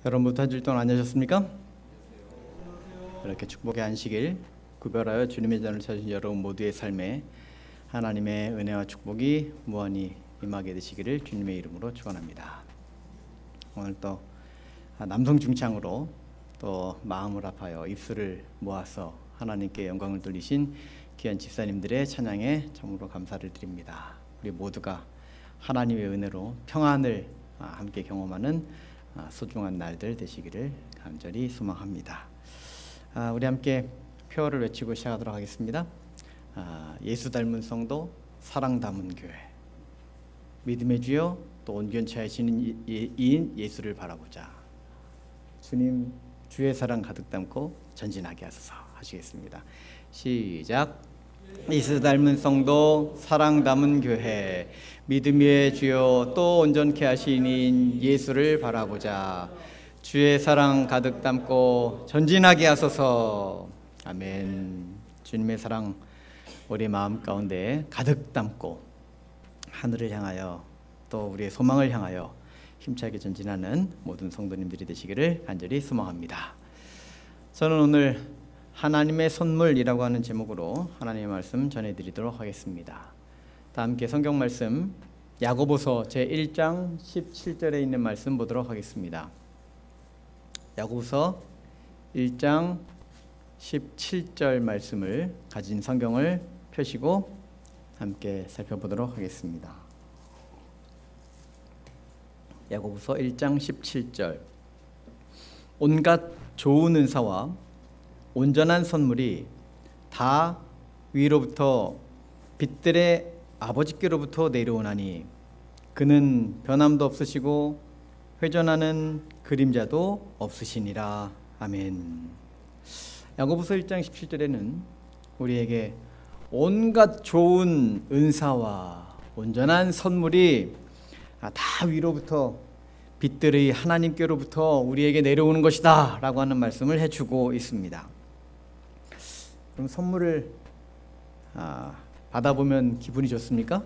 여러분 한 주일 동안 안녕하셨습니까? 이렇게 축복의 안식일 구별하여 주님의 전을 찾으신 여러분 모두의 삶에 하나님의 은혜와 축복이 무한히 임하게 되시기를 주님의 이름으로 축원합니다. 오늘 또 남성 중창으로 또 마음을 아파요 입술을 모아서 하나님께 영광을 돌리신 귀한 집사님들의 찬양에 참으로 감사를 드립니다. 우리 모두가 하나님의 은혜로 평안을 함께 경험하는 소중한 날들 되시기를 간절히 소망합니다. 우리 함께 표어를 외치고 시작하도록 하겠습니다. 예수 닮은 성도, 사랑 담은 교회. 믿음의 주여, 또 온전치 하시는 이인 예수를 바라보자. 주님 주의 사랑 가득 담고 전진하게 하소서. 하시겠습니다. 시작. 예수 닮은 성도, 사랑 담은 교회. 믿음의 주여, 또 온전케 하시는 예수를 바라보자. 주의 사랑 가득 담고 전진하게 하소서. 아멘. 주님의 사랑 우리 마음 가운데 가득 담고 하늘을 향하여 또 우리의 소망을 향하여 힘차게 전진하는 모든 성도님들이 되시기를 간절히 소망합니다. 저는 오늘 하나님의 선물이라고 하는 제목으로 하나님의 말씀 전해드리도록 하겠습니다. 다 함께 성경 말씀 야고보서 제1장 17절에 있는 말씀 보도록 하겠습니다. 야고보서 1장 17절 말씀을 가진 성경을 펴시고 함께 살펴보도록 하겠습니다. 야고보서 1장 17절. 온갖 좋은 은사와 온전한 선물이 다 위로부터 빛들의 아버지께로부터 내려오나니 그는 변함도 없으시고 회전하는 그림자도 없으시니라. 아멘. 야고보서 1장 17절에는 우리에게 온갖 좋은 은사와 온전한 선물이 다 위로부터 빛들의 하나님께로부터 우리에게 내려오는 것이다 라고 하는 말씀을 해주고 있습니다. 그럼 선물을 받아보면 기분이 좋습니까?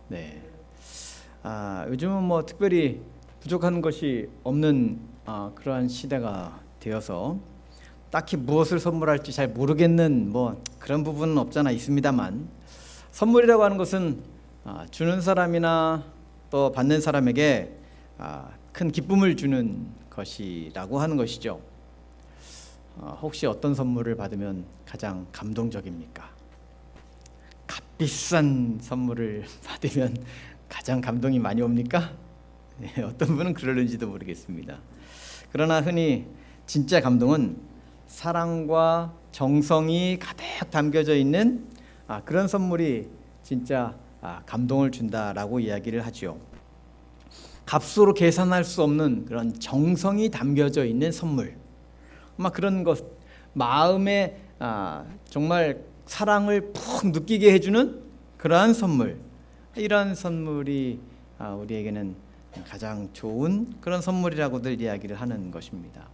네. 요즘은 뭐 특별히 부족한 것이 없는 그러한 시대가 되어서 딱히 무엇을 선물할지 잘 모르겠는 뭐 그런 부분은 없잖아 있습니다만, 선물이라고 하는 것은 주는 사람이나 또 받는 사람에게 큰 기쁨을 주는 것이라고 하는 것이죠. 혹시 어떤 선물을 받으면 가장 감동적입니까? 값비싼 선물을 받으면 가장 감동이 많이 옵니까? 네, 어떤 분은 그러는지도 모르겠습니다. 그러나 흔히 진짜 감동은 사랑과 정성이 가득 담겨져 있는 그런 선물이 진짜 감동을 준다라고 이야기를 하죠. 값으로 계산할 수 없는 그런 정성이 담겨져 있는 선물, 아마 그런 것, 마음에 정말 사랑을 푹 느끼게 해주는 그러한 선물, 이런 선물이 우리에게는 가장 좋은 그런 선물이라고들 이야기를 하는 것입니다.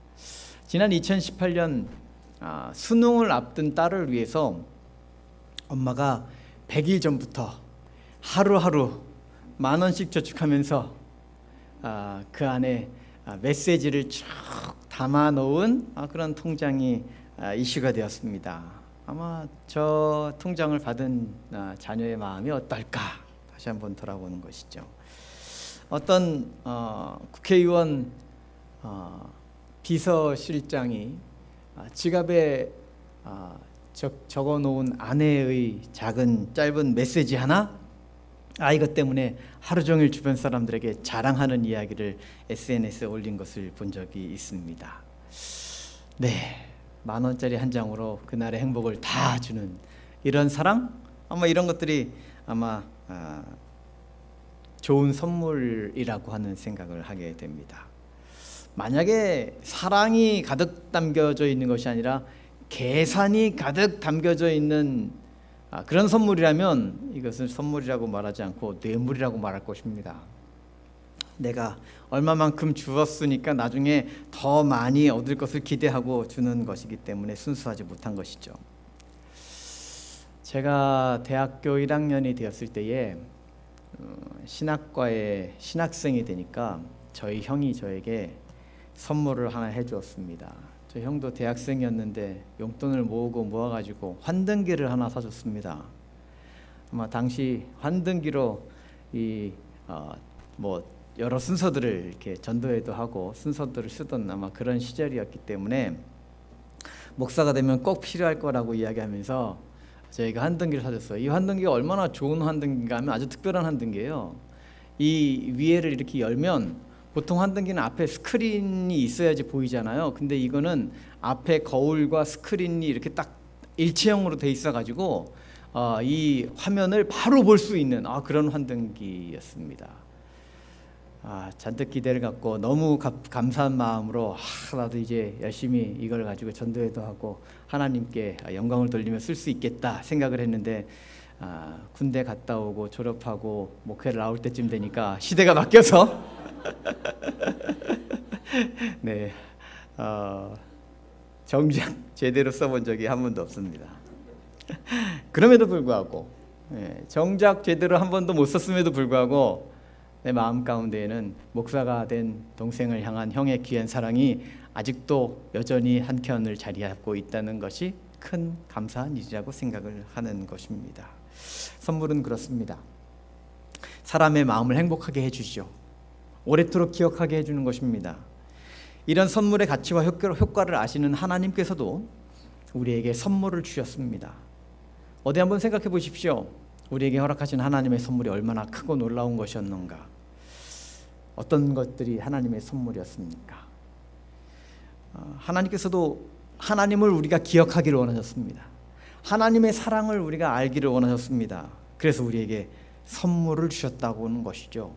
지난 2018년 수능을 앞둔 딸을 위해서 엄마가 100일 전부터 하루하루 10,000원씩 저축하면서 그 안에 메시지를 쭉 담아 놓은 그런 통장이 이슈가 되었습니다. 아마 저 통장을 받은 자녀의 마음이 어떨까 다시 한번 돌아보는 것이죠. 어떤 국회의원 비서실장이 지갑에 적어 놓은 아내의 작은 짧은 메시지 하나, 이것 때문에 하루 종일 주변 사람들에게 자랑하는 이야기를 SNS에 올린 것을 본 적이 있습니다. 네, 10,000원짜리 한 장으로 그날의 행복을 다 주는 이런 사랑, 아마 이런 것들이 아마 좋은 선물이라고 하는 생각을 하게 됩니다. 만약에 사랑이 가득 담겨져 있는 것이 아니라 계산이 가득 담겨져 있는 그런 선물이라면 이것은 선물이라고 말하지 않고 뇌물이라고 말할 것입니다. 내가 얼마만큼 주었으니까 나중에 더 많이 얻을 것을 기대하고 주는 것이기 때문에 순수하지 못한 것이죠. 제가 대학교 1학년이 되었을 때에 신학과에 신학생이 되니까 저희 형이 저에게 선물을 하나 해주었습니다. 저 형도 대학생이었는데 용돈을 모아가지고 환등기를 하나 사줬습니다. 아마 당시 환등기로 여러 순서들을 이렇게 전도회도 하고 순서들을 쓰던 아마 그런 시절이었기 때문에 목사가 되면 꼭 필요할 거라고 이야기하면서 저희가 환등기를 사줬어요. 이 환등기가 얼마나 좋은 환등기인가 하면 아주 특별한 환등기예요. 이 위에를 이렇게 열면 보통 환등기는 앞에 스크린이 있어야지 보이잖아요. 근데 이거는 앞에 거울과 스크린이 이렇게 딱 일체형으로 돼 있어가지고 이 화면을 바로 볼 수 있는 그런 환등기였습니다. 잔뜩 기대를 갖고 너무 감사한 마음으로 나도 이제 열심히 이걸 가지고 전도회도 하고 하나님께 영광을 돌리며 쓸 수 있겠다 생각을 했는데 군대 갔다 오고 졸업하고 목회를 나올 때쯤 되니까 시대가 바뀌어서 네, 정작 제대로 써본 적이 한 번도 없습니다. 그럼에도 불구하고 정작 제대로 한 번도 못 썼음에도 불구하고 내 마음 가운데에는 목사가 된 동생을 향한 형의 귀한 사랑이 아직도 여전히 한켠을 자리 잡고 있다는 것이 큰 감사한 일이라고 생각을 하는 것입니다. 선물은 그렇습니다. 사람의 마음을 행복하게 해주죠. 오래도록 기억하게 해주는 것입니다. 이런 선물의 가치와 효과를 아시는 하나님께서도 우리에게 선물을 주셨습니다. 어디 한번 생각해 보십시오. 우리에게 허락하신 하나님의 선물이 얼마나 크고 놀라운 것이었는가. 어떤 것들이 하나님의 선물이었습니까? 하나님께서도 하나님을 우리가 기억하기를 원하셨습니다. 하나님의 사랑을 우리가 알기를 원하셨습니다. 그래서 우리에게 선물을 주셨다고 하는 것이죠.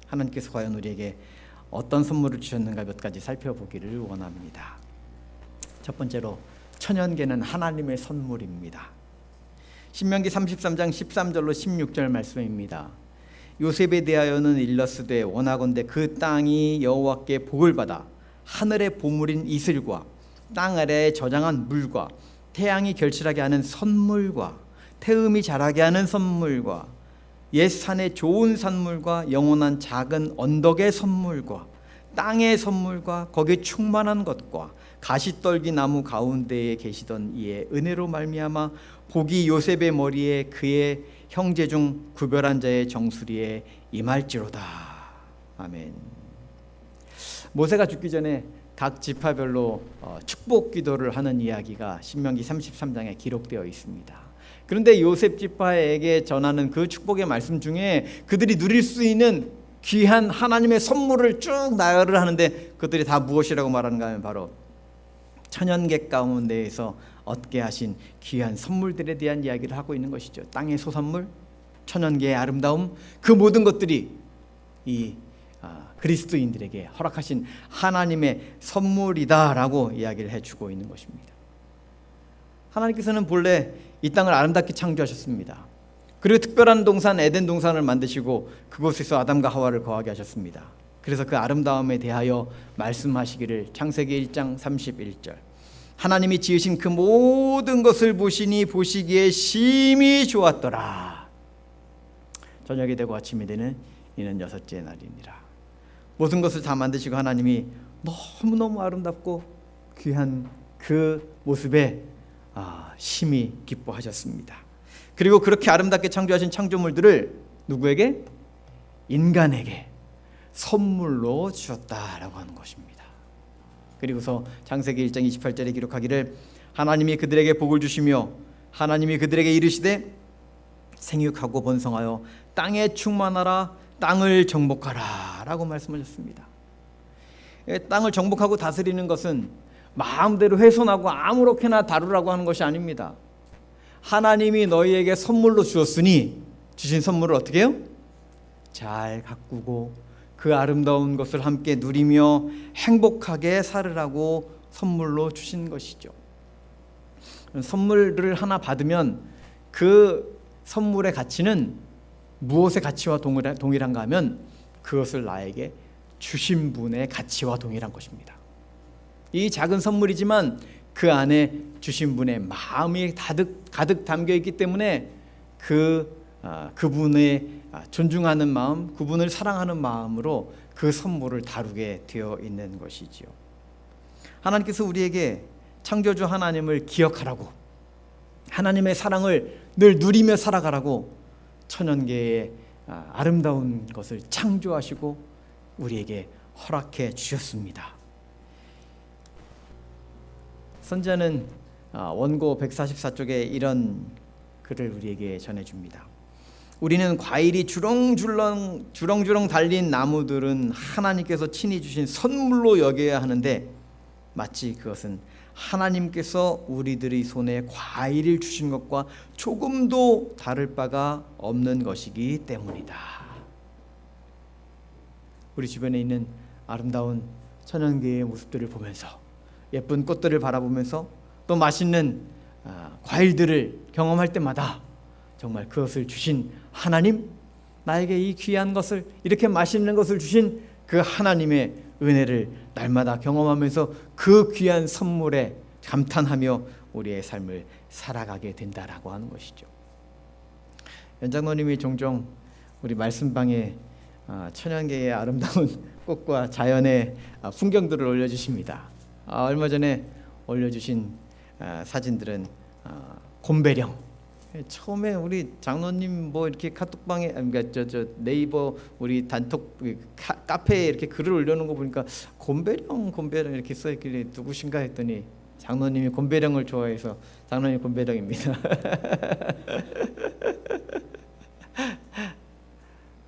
하나님께서 과연 우리에게 어떤 선물을 주셨는가 몇 가지 살펴보기를 원합니다. 첫 번째로 천연계는 하나님의 선물입니다. 신명기 33장 13절로 16절 말씀입니다. 요셉에 대하여는 일러스되 원하건대 그 땅이 여호와께 복을 받아 하늘의 보물인 이슬과 땅 아래에 저장한 물과 태양이 결실하게 하는 선물과 태음이 자라게 하는 선물과 옛 산의 좋은 산물과 영원한 작은 언덕의 선물과 땅의 선물과 거기에 충만한 것과 가시떨기 나무 가운데에 계시던 이의 은혜로 말미암아 복이 요셉의 머리에 그의 형제 중 구별한 자의 정수리에 임할지로다. 아멘. 모세가 죽기 전에 각 지파별로 축복 기도를 하는 이야기가 신명기 33장에 기록되어 있습니다. 그런데 요셉 지파에게 전하는 그 축복의 말씀 중에 그들이 누릴 수 있는 귀한 하나님의 선물을 쭉 나열을 하는데 그들이 다 무엇이라고 말하는가 하면 바로 천연계 가운데에서 얻게 하신 귀한 선물들에 대한 이야기를 하고 있는 것이죠. 땅의 소산물, 천연계의 아름다움, 그 모든 것들이 이 그리스도인들에게 허락하신 하나님의 선물이다라고 이야기를 해주고 있는 것입니다. 하나님께서는 본래 이 땅을 아름답게 창조하셨습니다. 그리고 특별한 동산 에덴 동산을 만드시고 그곳에서 아담과 하와를 거하게 하셨습니다. 그래서 그 아름다움에 대하여 말씀하시기를 창세기 1장 31절 하나님이 지으신 그 모든 것을 보시니 보시기에 심히 좋았더라. 저녁이 되고 아침이 되는 이는 여섯째 날이니라. 모든 것을 다 만드시고 하나님이 너무너무 아름답고 귀한 그 모습에 심히 기뻐하셨습니다. 그리고 그렇게 아름답게 창조하신 창조물들을 누구에게? 인간에게 선물로 주셨다라고 하는 것입니다. 그리고서 창세기 1장 28절에 기록하기를 하나님이 그들에게 복을 주시며 하나님이 그들에게 이르시되 생육하고 번성하여 땅에 충만하라 땅을 정복하라 라고 말씀하셨습니다. 땅을 정복하고 다스리는 것은 마음대로 훼손하고 아무렇게나 다루라고 하는 것이 아닙니다. 하나님이 너희에게 선물로 주었으니 주신 선물을 어떻게 해요? 잘 가꾸고 그 아름다운 것을 함께 누리며 행복하게 살으라고 선물로 주신 것이죠. 선물을 하나 받으면 그 선물의 가치는 무엇의 가치와 동일한가 하면 그것을 나에게 주신 분의 가치와 동일한 것입니다. 이 작은 선물이지만 그 안에 주신 분의 마음이 가득 담겨 있기 때문에 그분의 존중하는 마음, 그분을 사랑하는 마음으로 그 선물을 다루게 되어 있는 것이지요. 하나님께서 우리에게 창조주 하나님을 기억하라고, 하나님의 사랑을 늘 누리며 살아가라고 천연계의 아름다운 것을 창조하시고 우리에게 허락해 주셨습니다. 선지자는 원고 144쪽에 이런 글을 우리에게 전해줍니다. 우리는 과일이 주렁주렁 달린 나무들은 하나님께서 친히 주신 선물로 여겨야 하는데 마치 그것은 하나님께서 우리들의 손에 과일을 주신 것과 조금도 다를 바가 없는 것이기 때문이다. 우리 주변에 있는 아름다운 천연계의 모습들을 보면서, 예쁜 꽃들을 바라보면서, 또 맛있는 과일들을 경험할 때마다 정말 그것을 주신 하나님, 나에게 이 귀한 것을, 이렇게 맛있는 것을 주신 그 하나님의 은혜를 날마다 경험하면서 그 귀한 선물에 감탄하며 우리의 삶을 살아가게 된다라고 하는 것이죠. 연장로님이 종종 우리 말씀방에 천연계의 아름다운 꽃과 자연의 풍경들을 올려주십니다. 얼마 전에 올려주신 사진들은 곰배령, 처음에 우리 장로님 뭐 이렇게 카톡방에, 그러니까 저 네이버 우리 단톡 카페에 이렇게 글을 올려놓은 거 보니까 곰배령 이렇게 써있길래 누구신가 했더니 장로님이 곰배령을 좋아해서 장로님 곰배령입니다.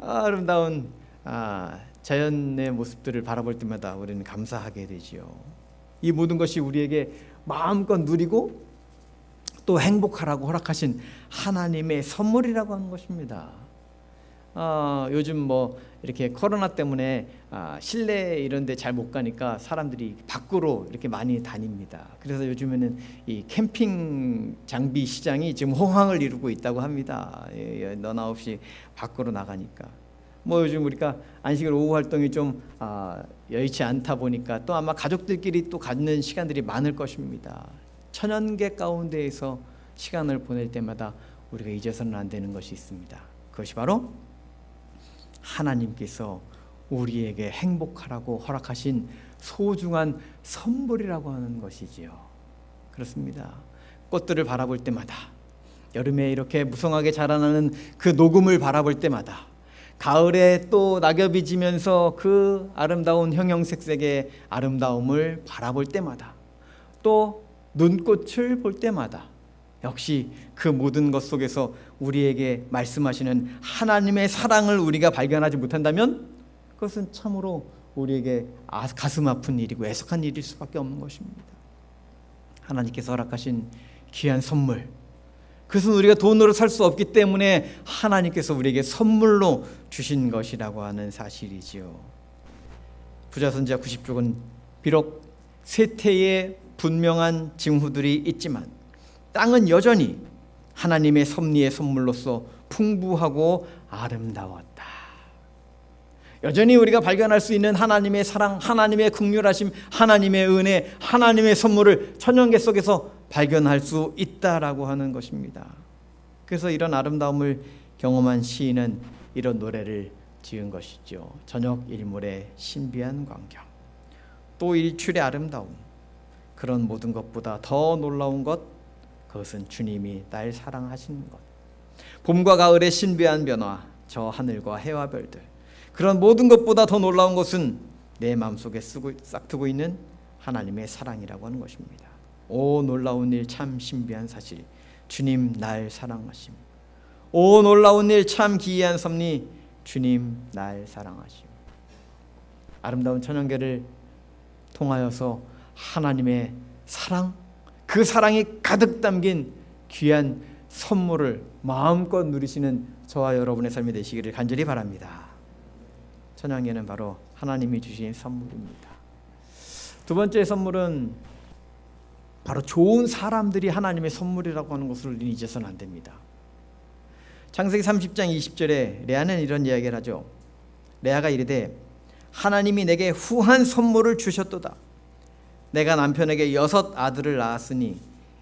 아름다운 자연의 모습들을 바라볼 때마다 우리는 감사하게 되지요. 이 모든 것이 우리에게 마음껏 누리고 또 행복하라고 허락하신 하나님의 선물이라고 하는 것입니다. 요즘 뭐 이렇게 코로나 때문에 실내 이런 데 잘 못 가니까 사람들이 밖으로 이렇게 많이 다닙니다. 그래서 요즘에는 이 캠핑 장비 시장이 지금 호황을 이루고 있다고 합니다. 너나 없이 밖으로 나가니까. 뭐 요즘 우리가 안식일 오후 활동이 좀 여의치 않다 보니까 또 아마 가족들끼리 또 갖는 시간들이 많을 것입니다. 천연계 가운데에서 시간을 보낼 때마다 우리가 잊어서는 안 되는 것이 있습니다. 그것이 바로 하나님께서 우리에게 행복하라고 허락하신 소중한 선물이라고 하는 것이지요. 그렇습니다. 꽃들을 바라볼 때마다, 여름에 이렇게 무성하게 자라나는 그 녹음을 바라볼 때마다, 가을에 또 낙엽이 지면서 그 아름다운 형형색색의 아름다움을 바라볼 때마다, 또 눈꽃을 볼 때마다 역시 그 모든 것 속에서 우리에게 말씀하시는 하나님의 사랑을 우리가 발견하지 못한다면 그것은 참으로 우리에게 가슴 아픈 일이고 애석한 일일 수밖에 없는 것입니다. 하나님께서 허락하신 귀한 선물, 그것은 우리가 돈으로 살 수 없기 때문에 하나님께서 우리에게 선물로 주신 것이라고 하는 사실이지요. 부자선지자 90쪽은 비록 쇠퇴의 분명한 징후들이 있지만 땅은 여전히 하나님의 섭리의 선물로서 풍부하고 아름다웠다. 여전히 우리가 발견할 수 있는 하나님의 사랑, 하나님의 긍휼하심, 하나님의 은혜, 하나님의 선물을 천연계 속에서 발견할 수 있다라고 하는 것입니다. 그래서 이런 아름다움을 경험한 시인은 이런 노래를 지은 것이죠. 저녁 일몰의 신비한 광경, 또 일출의 아름다움, 그런 모든 것보다 더 놀라운 것, 그것은 주님이 날 사랑하시는 것. 봄과 가을의 신비한 변화, 저 하늘과 해와 별들, 그런 모든 것보다 더 놀라운 것은 내 마음속에 싹트고 있는 하나님의 사랑이라고 하는 것입니다. 오 놀라운 일, 참 신비한 사실, 주님 날 사랑하심. 오 놀라운 일, 참 기이한 섭리, 주님 날 사랑하심. 아름다운 천연계를 통하여서 하나님의 사랑, 그 사랑이 가득 담긴 귀한 선물을 마음껏 누리시는 저와 여러분의 삶이 되시기를 간절히 바랍니다. 천연계는 바로 하나님이 주신 선물입니다. 두 번째 선물은 바로 좋은 사람들이 하나님의 선물이라고 하는 것을 잊어서는 안 됩니다. 창세기 30장 20절에 레아는 이런 이야기를 하죠. 레아가 이르되 하나님이 내게 후한 선물을 주셨도다. 내가 남편에게 6 아들을 낳았으니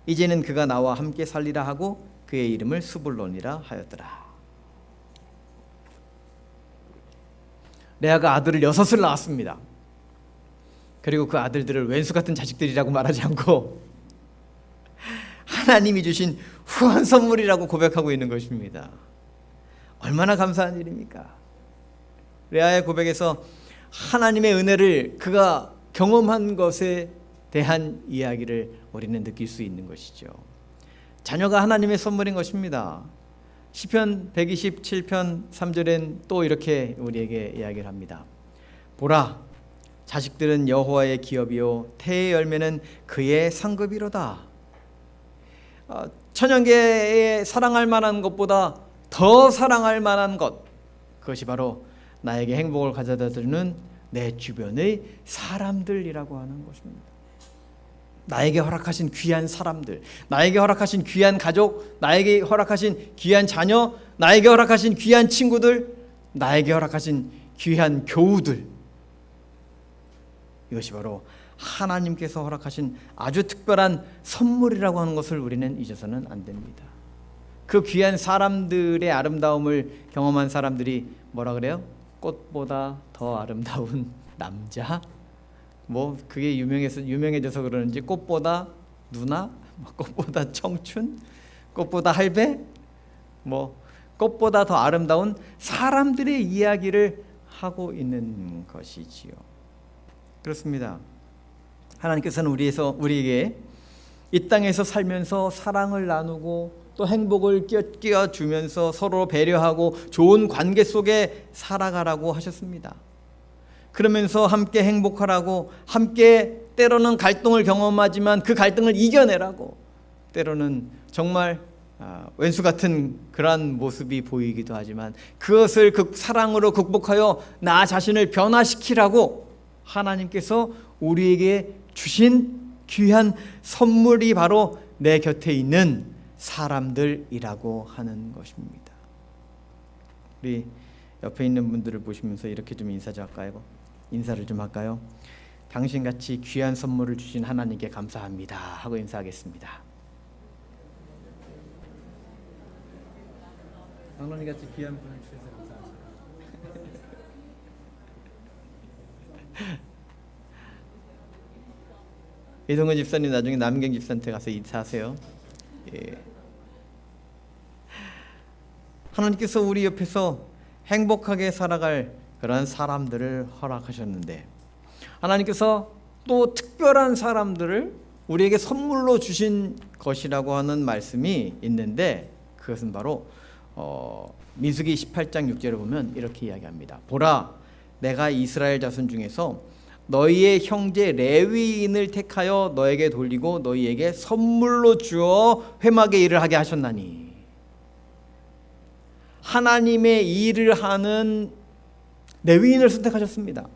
이제는 그가 나와 함께 살리라 하고 그의 이름을 스불론이라 하였더라. 레아가 아들을 6을 낳았습니다. 그리고 그 아들들을 왼수 같은 자식들이라고 말하지 않고 하나님이 주신 후한 선물이라고 고백하고 있는 것입니다. 얼마나 감사한 일입니까? 레아의 고백에서 하나님의 은혜를 그가 경험한 것에 대한 이야기를 우리는 느낄 수 있는 것이죠. 자녀가 하나님의 선물인 것입니다. 시편 127편 3절엔 또 이렇게 우리에게 이야기를 합니다. 보라, 자식들은 여호와의 기업이요 태의 열매는 그의 상급이로다. 천연계에 사랑할 만한 것보다 더 사랑할 만한 것, 그것이 바로 나에게 행복을 가져다주는 내 주변의 사람들이라고 하는 것입니다. 나에게 허락하신 귀한 사람들, 나에게 허락하신 귀한 가족, 나에게 허락하신 귀한 자녀, 나에게 허락하신 귀한 친구들, 나에게 허락하신 귀한 교우들, 이것이 바로 하나님께서 허락하신 아주 특별한 선물이라고 하는 것을 우리는 잊어서는 안 됩니다. 그 귀한 사람들의 아름다움을 경험한 사람들이 뭐라 그래요? 꽃보다 더 아름다운 남자? 뭐 그게 유명해져서 그러는지 꽃보다 누나? 꽃보다 청춘? 꽃보다 할배? 뭐 꽃보다 더 아름다운 사람들의 이야기를 하고 있는 것이지요. 그렇습니다. 하나님께서는 우리에게 이 땅에서 살면서 사랑을 나누고 또 행복을 끼워주면서 서로 배려하고 좋은 관계 속에 살아가라고 하셨습니다. 그러면서 함께 행복하라고, 함께 때로는 갈등을 경험하지만 그 갈등을 이겨내라고, 때로는 정말 왼수 같은 그러한 모습이 보이기도 하지만 그것을 사랑으로 극복하여 나 자신을 변화시키라고 하나님께서 우리에게 주신 귀한 선물이 바로 내 곁에 있는 사람들이라고 하는 것입니다. 우리 옆에 있는 분들을 보시면서 이렇게 좀 인사를 좀 할까요? 당신같이 귀한 선물을 주신 하나님께 감사합니다 하고 인사하겠습니다. 하나님같이 귀한 분을 주셔서 감사합니다. 이동근 집사님 나중에 남경 집사한테 가서 인사하세요. 예. 하나님께서 우리 옆에서 행복하게 살아갈 그런 사람들을 허락하셨는데 하나님께서 또 특별한 사람들을 우리에게 선물로 주신 것이라고 하는 말씀이 있는데 그것은 바로 민수기 18장 6절에 보면 이렇게 이야기합니다. 보라, 내가 이스라엘 자손 중에서 너희의 형제 레위인을 택하여 너에게 돌리고 너희에게 선물로 주어 회막의 일을 하게 하셨나니. 하나님의 일을 하는 레위인을 선택하셨습니다.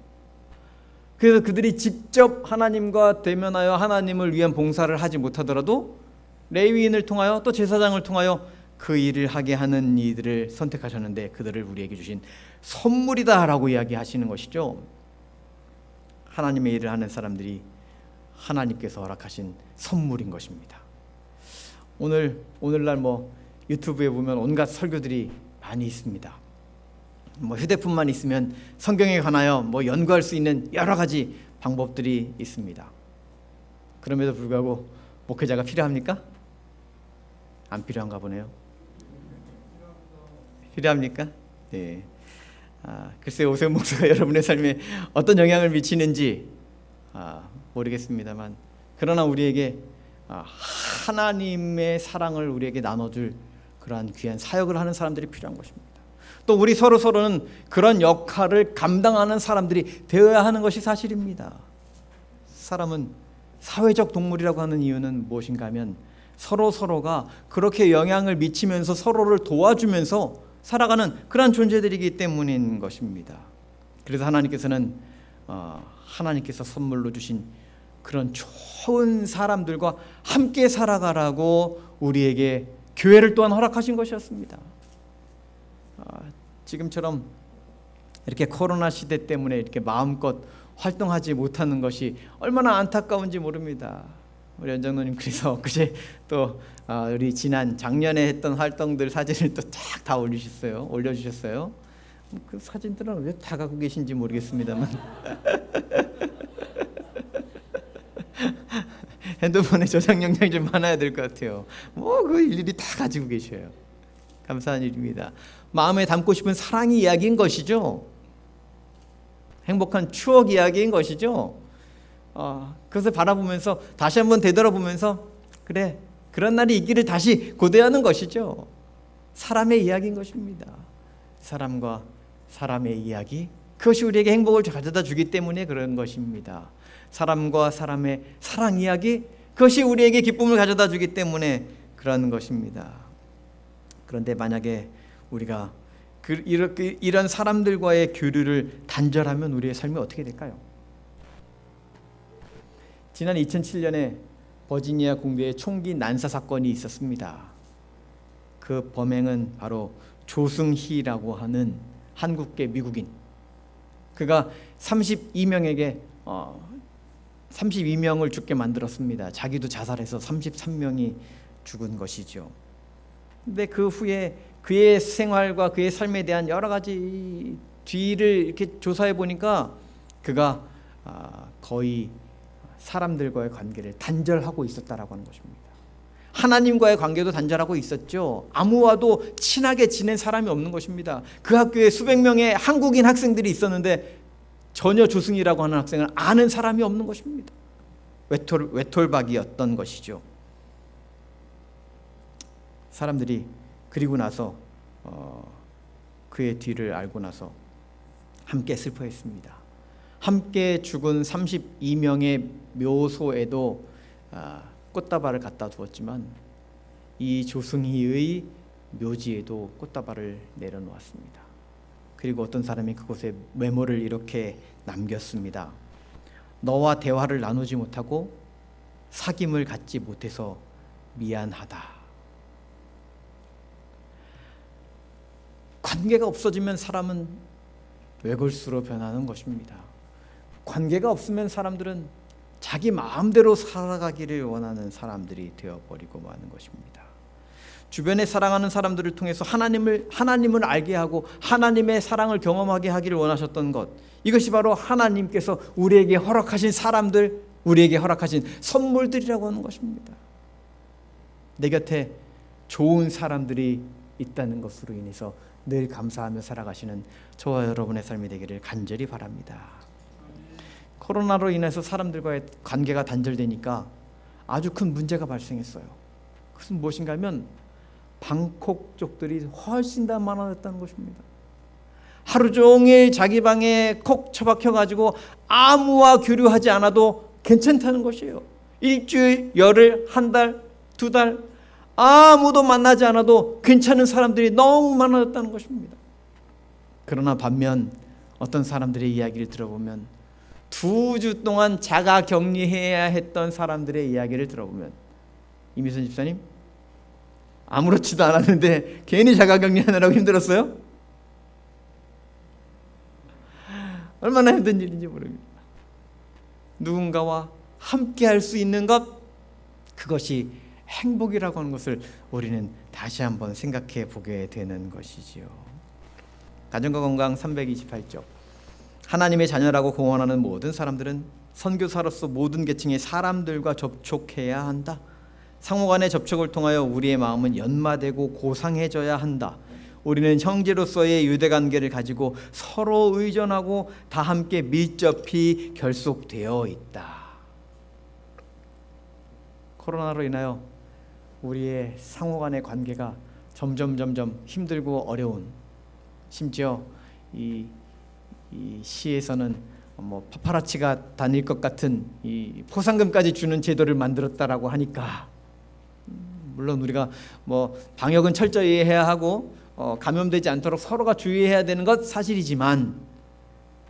그래서 그들이 직접 하나님과 대면하여 하나님을 위한 봉사를 하지 못하더라도 레위인을 통하여 또 제사장을 통하여 그 일을 하게 하는 이들을 선택하셨는데 그들을 우리에게 주신 선물이다라고 이야기하시는 것이죠. 하나님의 일을 하는 사람들이 하나님께서 허락하신 선물인 것입니다. 오늘날 유튜브에 보면 온갖 설교들이 많이 있습니다. 휴대폰만 있으면 성경에 관하여 연구할 수 있는 여러 가지 방법들이 있습니다. 그럼에도 불구하고 목회자가 필요합니까? 안 필요한가 보네요. 필요합니까? 네. 글쎄 오세훈 목사가 여러분의 삶에 어떤 영향을 미치는지 모르겠습니다만 그러나 우리에게 하나님의 사랑을 우리에게 나눠줄 그러한 귀한 사역을 하는 사람들이 필요한 것입니다. 또 우리 서로는 그런 역할을 감당하는 사람들이 되어야 하는 것이 사실입니다. 사람은 사회적 동물이라고 하는 이유는 무엇인가 하면 서로가 그렇게 영향을 미치면서 서로를 도와주면서 살아가는 그런 존재들이기 때문인 것입니다. 그래서 하나님께서는 하나님께서 선물로 주신 그런 좋은 사람들과 함께 살아가라고 우리에게 교회를 또한 허락하신 것이었습니다. 지금처럼 이렇게 코로나 시대 때문에 이렇게 마음껏 활동하지 못하는 것이 얼마나 안타까운지 모릅니다. 우리 연장로님 그래서 그제 또 우리 작년에 했던 활동들 사진을 또 쫙 다 올려주셨어요. 그 사진들은 왜 다 갖고 계신지 모르겠습니다만 핸드폰에 저장용량이 좀 많아야 될 것 같아요. 그 일일이 다 가지고 계셔요. 감사한 일입니다. 마음에 담고 싶은 사랑 이야기인 것이죠. 행복한 추억 이야기인 것이죠. 그것을 바라보면서 다시 한번 되돌아보면서 그래, 그런 날이 있기를 다시 고대하는 것이죠. 사람의 이야기인 것입니다. 사람과 사람의 이야기, 그것이 우리에게 행복을 가져다 주기 때문에 그런 것입니다. 사람과 사람의 사랑 이야기, 그것이 우리에게 기쁨을 가져다 주기 때문에 그런 것입니다. 그런데 만약에 우리가 이런 사람들과의 교류를 단절하면 우리의 삶이 어떻게 될까요? 지난 2007년에 버지니아 공주에 총기 난사 사건이 있었습니다. 그 범행은 바로 조승희라고 하는 한국계 미국인, 그가 32명에게 32명을 죽게 만들었습니다. 자기도 자살해서 33명이 죽은 것이죠. 근데 그 후에 그의 생활과 그의 삶에 대한 여러 가지 뒤를 이렇게 조사해 보니까 그가 거의 사람들과의 관계를 단절하고 있었다라고 하는 것입니다. 하나님과의 관계도 단절하고 있었죠. 아무와도 친하게 지낸 사람이 없는 것입니다. 그 학교에 수백 명의 한국인 학생들이 있었는데 전혀 조승희라고 하는 학생을 아는 사람이 없는 것입니다. 외톨박이었던 것이죠. 사람들이 그리고 나서 그의 뒤를 알고 나서 함께 슬퍼했습니다. 함께 죽은 32명의 묘소에도 꽃다발을 갖다 두었지만 이 조승희의 묘지에도 꽃다발을 내려놓았습니다. 그리고 어떤 사람이 그곳에 메모를 이렇게 남겼습니다. 너와 대화를 나누지 못하고 사귐을 갖지 못해서 미안하다. 관계가 없어지면 사람은 외골수로 변하는 것입니다. 관계가 없으면 사람들은 자기 마음대로 살아가기를 원하는 사람들이 되어버리고 마는 것입니다. 주변에 사랑하는 사람들을 통해서 하나님을 알게 하고 하나님의 사랑을 경험하게 하기를 원하셨던 것, 이것이 바로 하나님께서 우리에게 허락하신 사람들, 우리에게 허락하신 선물들이라고 하는 것입니다. 내 곁에 좋은 사람들이 있다는 것으로 인해서 늘 감사하며 살아가시는 저와 여러분의 삶이 되기를 간절히 바랍니다. 코로나로 인해서 사람들과의 관계가 단절되니까 아주 큰 문제가 발생했어요. 그것은 무엇인가 하면 방콕족들이 훨씬 더 많아졌다는 것입니다. 하루 종일 자기 방에 콕 처박혀 가지고 아무와 교류하지 않아도 괜찮다는 것이에요. 일주일, 열흘, 한 달, 두 달 아무도 만나지 않아도 괜찮은 사람들이 너무 많아졌다는 것입니다. 그러나 반면 어떤 사람들의 이야기를 들어보면 2주 동안 자가 격리해야 했던 사람들의 이야기를 들어보면, 이미선 집사님 아무렇지도 않았는데 괜히 자가 격리하느라고 힘들었어요? 얼마나 힘든 일인지 모릅니다. 누군가와 함께 할 수 있는 것, 그것이 행복이라고 하는 것을 우리는 다시 한번 생각해 보게 되는 것이지요. 가정과 건강 328쪽. 하나님의 자녀라고 공언하는 모든 사람들은 선교사로서 모든 계층의 사람들과 접촉해야 한다. 상호간의 접촉을 통하여 우리의 마음은 연마되고 고상해져야 한다. 우리는 형제로서의 유대관계를 가지고 서로 의존하고 다 함께 밀접히 결속되어 있다. 코로나로 인하여 우리의 상호간의 관계가 점점 힘들고 어려운, 심지어 이 시에서는 파파라치가 다닐 것 같은 이 포상금까지 주는 제도를 만들었다라고 하니까, 물론 우리가 방역은 철저히 해야 하고 감염되지 않도록 서로가 주의해야 되는 것 사실이지만,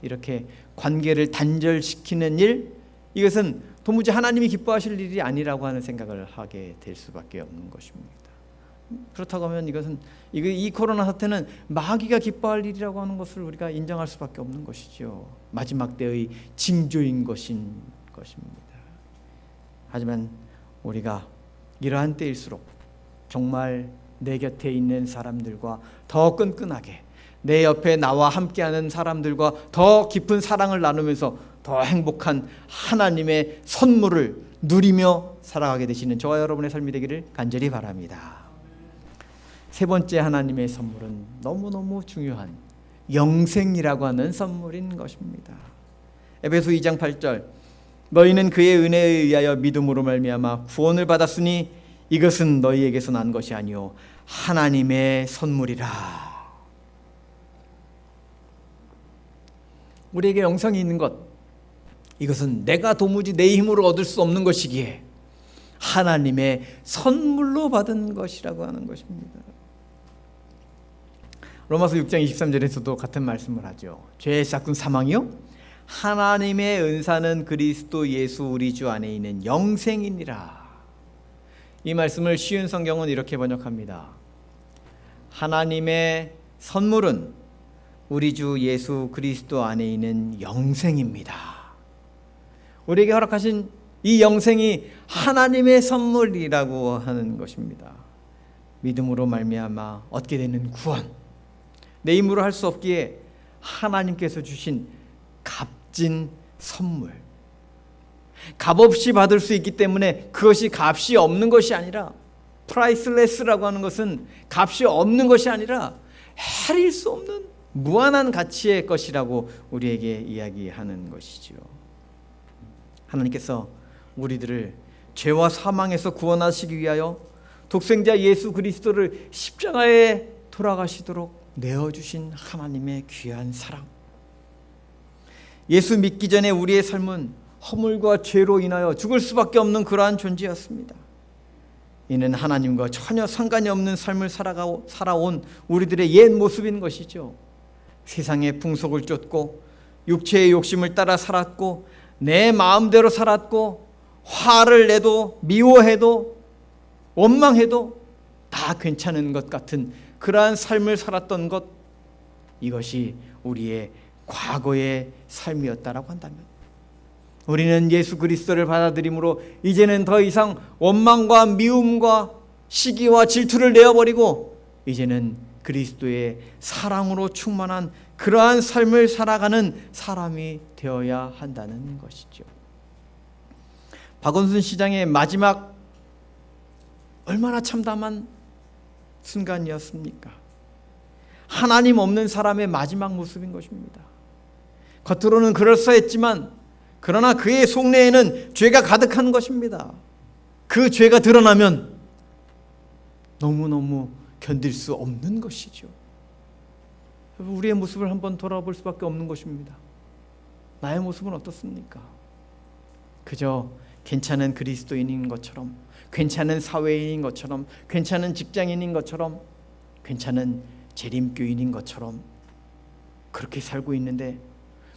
이렇게 관계를 단절시키는 일, 이것은 도무지 하나님이 기뻐하실 일이 아니라고 하는 생각을 하게 될 수밖에 없는 것입니다. 그렇다고 하면 이 코로나 사태는 마귀가 기뻐할 일이라고 하는 것을 우리가 인정할 수밖에 없는 것이죠. 마지막 때의 징조인 것입니다. 하지만 우리가 이러한 때일수록 정말 내 곁에 있는 사람들과 더 끈끈하게, 내 옆에 나와 함께하는 사람들과 더 깊은 사랑을 나누면서 더 행복한 하나님의 선물을 누리며 살아가게 되시는 저와 여러분의 삶이 되기를 간절히 바랍니다. 세 번째 하나님의 선물은 너무너무 중요한 영생이라고 하는 선물인 것입니다. 에베소 2장 8절, 너희는 그의 은혜에 의하여 믿음으로 말미암아 구원을 받았으니 이것은 너희에게서 난 것이 아니요 하나님의 선물이라. 우리에게 영생이 있는 것, 이것은 내가 도무지 내 힘으로 얻을 수 없는 것이기에 하나님의 선물로 받은 것이라고 하는 것입니다. 로마서 6장 23절에서도 같은 말씀을 하죠. 죄의 싹은 사망이요 하나님의 은사는 그리스도 예수 우리 주 안에 있는 영생이니라. 이 말씀을 쉬운 성경은 이렇게 번역합니다. 하나님의 선물은 우리 주 예수 그리스도 안에 있는 영생입니다. 우리에게 허락하신 이 영생이 하나님의 선물이라고 하는 것입니다. 믿음으로 말미암아 얻게 되는 구원, 내 힘으로 할 수 없기에 하나님께서 주신 값진 선물, 값없이 받을 수 있기 때문에 그것이 값이 없는 것이 아니라, 프라이슬레스라고 하는 것은 값이 없는 것이 아니라 헤아릴 수 없는 무한한 가치의 것이라고 우리에게 이야기하는 것이죠. 하나님께서 우리들을 죄와 사망에서 구원하시기 위하여 독생자 예수 그리스도를 십자가에 돌아가시도록 내어주신 하나님의 귀한 사랑, 예수 믿기 전에 우리의 삶은 허물과 죄로 인하여 죽을 수밖에 없는 그러한 존재였습니다. 이는 하나님과 전혀 상관이 없는 삶을 살아온 우리들의 옛 모습인 것이죠. 세상의 풍속을 쫓고 육체의 욕심을 따라 살았고 내 마음대로 살았고 화를 내도 미워해도 원망해도 다 괜찮은 것 같은 그러한 삶을 살았던 것, 이것이 우리의 과거의 삶이었다라고 한다면, 우리는 예수 그리스도를 받아들임으로 이제는 더 이상 원망과 미움과 시기와 질투를 내어버리고 이제는 그리스도의 사랑으로 충만한 그러한 삶을 살아가는 사람이 되어야 한다는 것이죠. 박원순 시장의 마지막 얼마나 참담한 순간이었습니까? 하나님 없는 사람의 마지막 모습인 것입니다. 겉으로는 그럴싸했지만 그러나 그의 속내에는 죄가 가득한 것입니다. 그 죄가 드러나면 너무너무 견딜 수 없는 것이죠. 우리의 모습을 한번 돌아볼 수밖에 없는 것입니다. 나의 모습은 어떻습니까? 그저 괜찮은 그리스도인인 것처럼, 괜찮은 사회인인 것처럼, 괜찮은 직장인인 것처럼, 괜찮은 재림교인인 것처럼 그렇게 살고 있는데,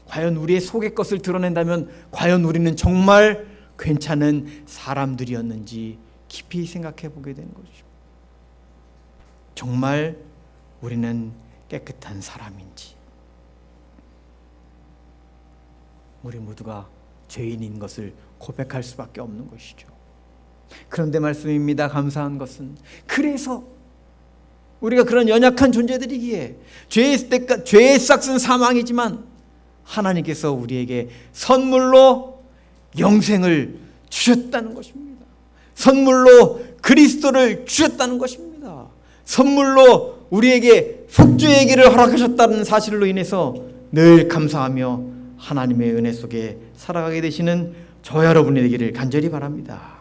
과연 우리의 속의 것을 드러낸다면 과연 우리는 정말 괜찮은 사람들이었는지 깊이 생각해 보게 되는 것입니다. 정말 우리는 깨끗한 사람인지, 우리 모두가 죄인인 것을 고백할 수밖에 없는 것이죠. 그런데 말씀입니다. 감사한 것은, 그래서 우리가 그런 연약한 존재들이기에 죄의 싹은 사망이지만 하나님께서 우리에게 선물로 영생을 주셨다는 것입니다. 선물로 그리스도를 주셨다는 것입니다. 선물로 우리에게 속죄의 길을 허락하셨다는 사실로 인해서 늘 감사하며 하나님의 은혜 속에 살아가게 되시는 저 여러분이 되기를 간절히 바랍니다.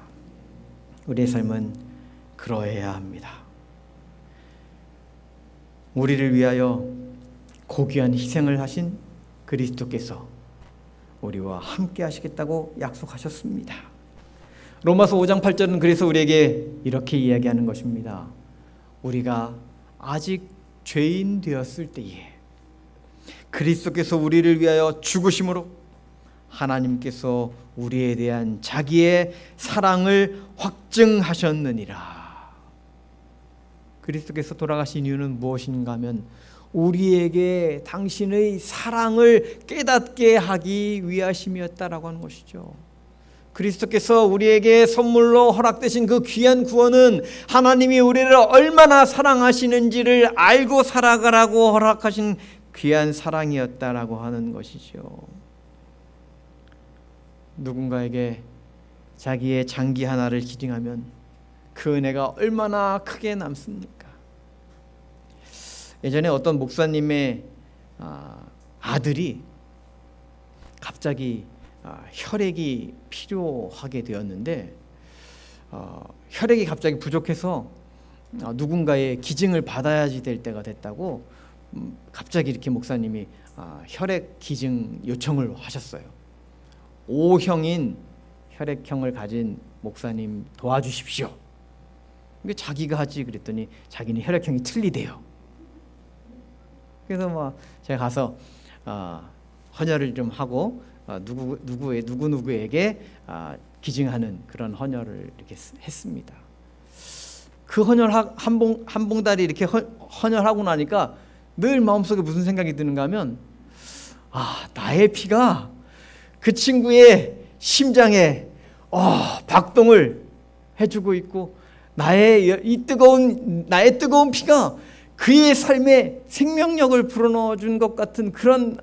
우리의 삶은 그러해야 합니다. 우리를 위하여 고귀한 희생을 하신 그리스도께서 우리와 함께 하시겠다고 약속하셨습니다. 로마서 5장 8절은 그래서 우리에게 이렇게 이야기하는 것입니다. 우리가 아직 죄인 되었을 때에 그리스도께서 우리를 위하여 죽으심으로 하나님께서 우리에 대한 자기의 사랑을 확증하셨느니라. 그리스도께서 돌아가신 이유는 무엇인가 하면 우리에게 당신의 사랑을 깨닫게 하기 위하심이었다라고 하는 것이죠. 그리스도께서 우리에게 선물로 허락되신 그 귀한 구원은 하나님이 우리를 얼마나 사랑하시는지를 알고 살아가라고 허락하신 귀한 사랑이었다라고 하는 것이죠. 누군가에게 자기의 장기 하나를 기증하면 그 은혜가 얼마나 크게 남습니까? 예전에 어떤 목사님의 아들이 갑자기 혈액이 필요하게 되었는데 혈액이 갑자기 부족해서 누군가의 기증을 받아야지 될 때가 됐다고 갑자기 이렇게 목사님이 혈액 기증 요청을 하셨어요. O형인 혈액형을 가진 목사님 도와주십시오. 자기가 하지 그랬더니 자기는 혈액형이 틀리대요. 그래서 제가 가서 헌혈을 좀 하고 누구에게 기증하는 그런 헌혈을 이렇게 했습니다. 그 헌혈 한 봉다리 이렇게 헌혈하고 나니까 늘 마음속에 무슨 생각이 드는가 하면 나의 피가 그 친구의 심장에 박동을 해주고 있고 나의 뜨거운 피가 그의 삶에 생명력을 불어넣어준 것 같은 그런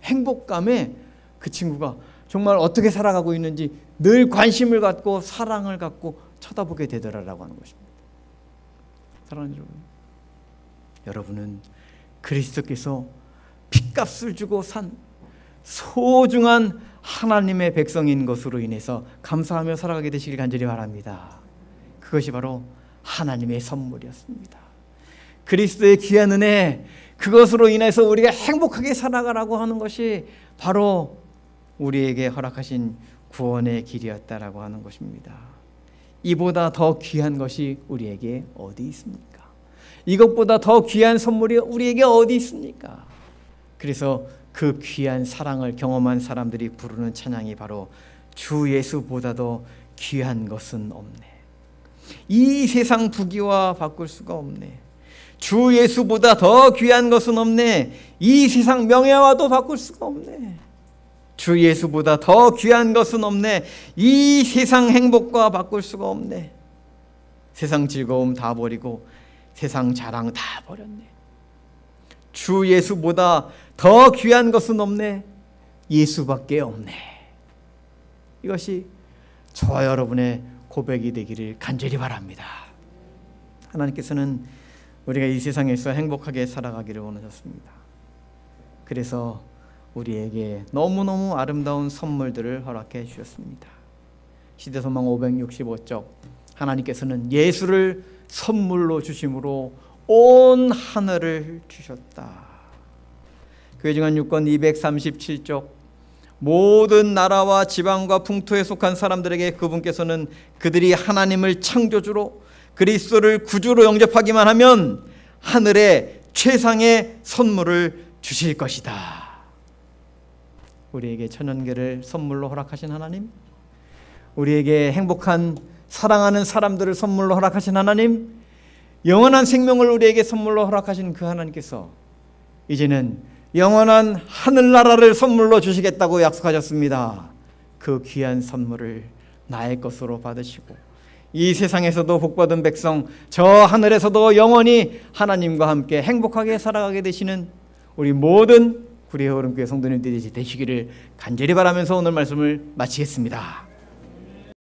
행복감에 그 친구가 정말 어떻게 살아가고 있는지 늘 관심을 갖고 사랑을 갖고 쳐다보게 되더라라고 하는 것입니다. 사랑하는 여러분은 그리스도께서 핏값을 주고 산 소중한 하나님의 백성인 것으로 인해서 감사하며 살아가게 되시길 간절히 바랍니다. 그것이 바로 하나님의 선물이었습니다. 그리스도의 귀한 은혜, 그것으로 인해서 우리가 행복하게 살아가라고 하는 것이 바로 우리에게 허락하신 구원의 길이었다라고 하는 것입니다. 이보다 더 귀한 것이 우리에게 어디 있습니까? 이것보다 더 귀한 선물이 우리에게 어디 있습니까? 그래서 그 귀한 사랑을 경험한 사람들이 부르는 찬양이 바로 주 예수보다도 귀한 것은 없네. 이 세상 부귀와 바꿀 수가 없네. 주 예수보다 더 귀한 것은 없네. 이 세상 명예와도 바꿀 수가 없네. 주 예수보다 더 귀한 것은 없네. 이 세상 행복과 바꿀 수가 없네. 세상 즐거움 다 버리고 세상 자랑 다 버렸네. 주 예수보다 더 귀한 것은 없네. 예수밖에 없네. 이것이 저와 여러분의 고백이 되기를 간절히 바랍니다. 하나님께서는 우리가 이 세상에서 행복하게 살아가기를 원하셨습니다. 그래서 우리에게 너무너무 아름다운 선물들을 허락해 주셨습니다. 시대소망 565쪽, 하나님께서는 예수를 선물로 주심으로 온 하늘을 주셨다. 교회증언 6권 237쪽, 모든 나라와 지방과 풍토에 속한 사람들에게 그분께서는 그들이 하나님을 창조주로 그리스도를 구주로 영접하기만 하면 하늘의 최상의 선물을 주실 것이다. 우리에게 천연계를 선물로 허락하신 하나님, 우리에게 행복한 사랑하는 사람들을 선물로 허락하신 하나님, 영원한 생명을 우리에게 선물로 허락하신 그 하나님께서 이제는 영원한 하늘나라를 선물로 주시겠다고 약속하셨습니다. 그 귀한 선물을 나의 것으로 받으시고 이 세상에서도 복받은 백성, 저 하늘에서도 영원히 하나님과 함께 행복하게 살아가게 되시는 우리 모든 구리의 흐름교회 성도님들이 되시기를 간절히 바라면서 오늘 말씀을 마치겠습니다.